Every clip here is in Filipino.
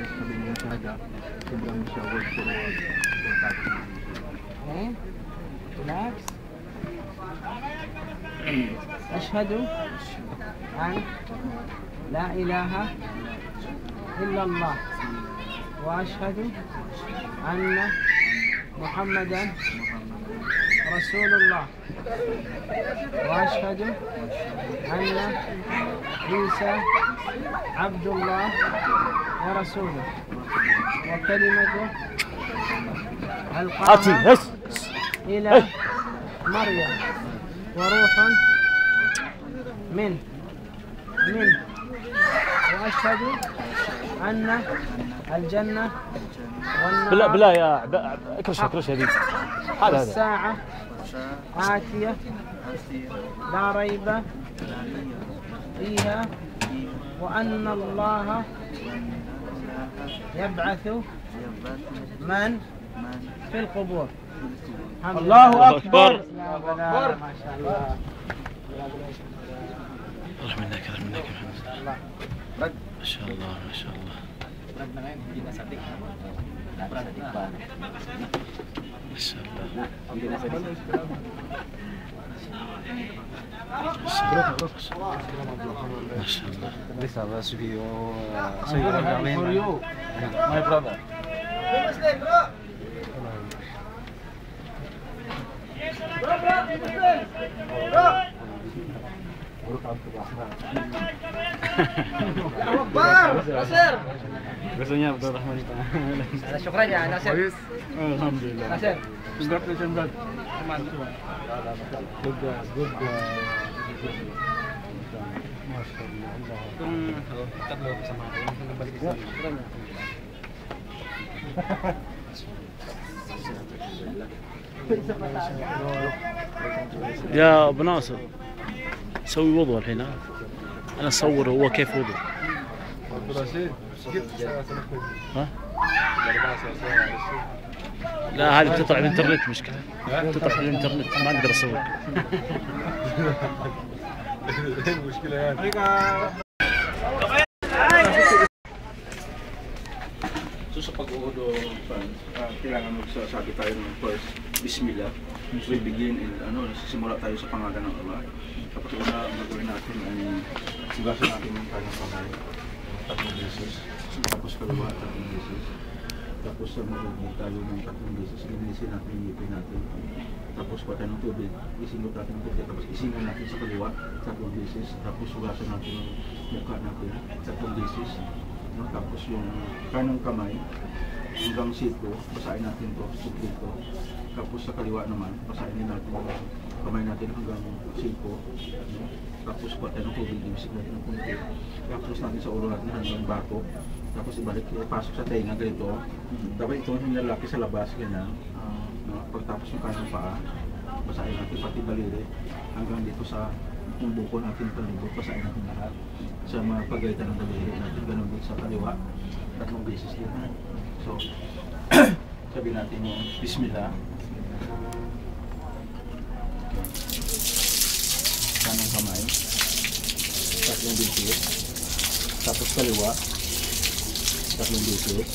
sabi niya shahada, sobrang siya word for word. Okay, relax. Ashhadu an la ilaha illallah wa ashhadu anna Muhammadan Rasulullah wa ashhadu anna Isa Abdullah wa Rasuluh wa kalimatu alqaha ila Maryam wa ruhun min wa ashhadu anna الجنة والنار بلا يا اكرش هذه هذا الساعة آتية لا ريب فيها وأن الله يبعث من في القبور. الله أكبر. ما شاء الله. رح منك يا محمد. ما شاء الله ما شاء الله. ما شاء الله ما شاء الله. This was video. So for you, my brother. Gusto niya Abdul Rahman ito. Syukran ya Nasir. Alhamdulillah. Nasir. Congratulations, brother. Good. Itong tatlo kasama ko, nabalik sa يا ابو ناصر سوي وضوء الحين. انا اصور هو كيف وضوء. ها؟ لا هذه بتطلع بالانترنت مشكلة. بتطلع بالانترنت ما اقدر اصور. المشكلة يعني. So sa pag-uudo, kailangan magsasabi tayo ng first, Bismillah. We begin in, nagsisimula tayo sa pangalan ng Allah. Tapos una, ang gagawin natin ay sugasan natin yung kanyang kamay. 3 beses. Tapos kaliwa, 3 beses. Tapos magagawin tayo ng 3 beses. Linisin natin yung ngipin natin. Tapos kuha tayo ng tubig. Isingot natin ng tubig. Tapos isingon natin sa kaliwa, 3 beses. Tapos sugasan natin yung mukha natin, 3 beses. Tapos yung kanang kamay hanggang sito, basahin natin to, dito. Tapos sa kaliwa naman, basahin din natin yung kamay natin hanggang sito. Tapos kuha tayo ng tubig, ibisig natin ng kunti. Tapos natin sa ulo natin hanggang bato. Tapos ibalik, pasok sa tenga, ganito. Tapos ito yung lalaki sa labas, ganyan. Pagtapos yung kanang paa, basahin natin pati daliri hanggang dito sa yung buko natin palibot, basahin natin lahat. Sa mga pagaitan ng daliri natin, ganun din sa kaliwa, 3 beses din. So, sabi natin yung Bismillah. Kanang kamay, 3 beses. Tapos kaliwa, 3 beses.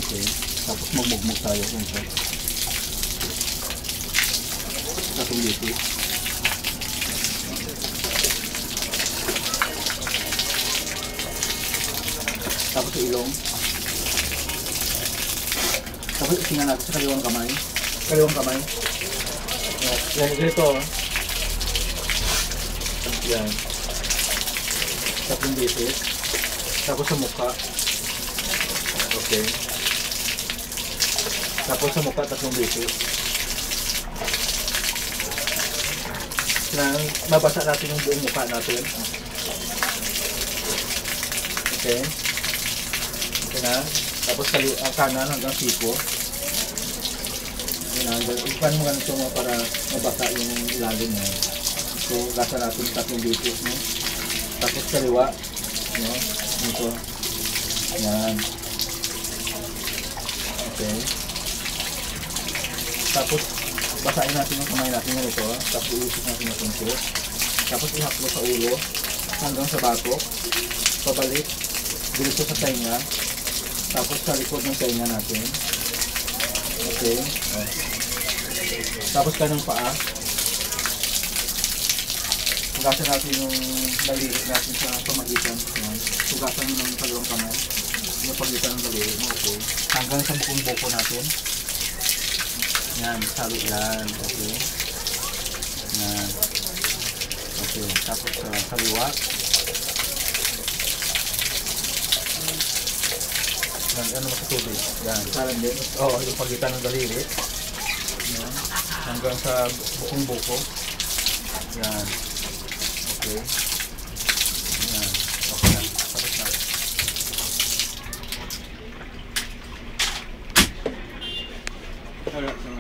Okay. Tapos magmugmug tayo kung ito. 3 beses. Tapos sa ilong. Tapos isingan natin sa kaliwang kamay. Yan, ganito. Yan. 3 beses. Tapos sa mukha. Okay. Tapos sa mukha 3 beses. Mabasa natin yung buong mukha natin. Okay. Na. Tapos kanan hanggang siko. Ipan mo ganito mo para mabasa yung ilalim mo. So, gasa natin 3 beses. No? Tapos kaliwa. No? Ito. Yan. Okay. Tapos, basahin natin yung kamay natin ito. Tapos, iusip natin yung punto. Tapos, ihaplo sa ulo hanggang sa batok. Pabalik. Dito sa tainga. Tapos sa likod ng tainga natin. Okay. Oh. Tapos kanang paa. Hugasan natin yung daliri natin sa pamagitan. Yan. Hugasan mo ng dalawang kamay. Yung pagitan ng daliri mo. Okay. Hanggang sa bukong buko natin. Yan. Salo yan. Okay. Yan. Okay. Tapos sa kaliwa. Yan. Ano sa tubig? Yan. Salan din. Oo. Yung pagitan ng daliri. Yan. Hanggang sa bukong buko. Yan. Okay. Yan. Okay na. Tapos na. Alright, so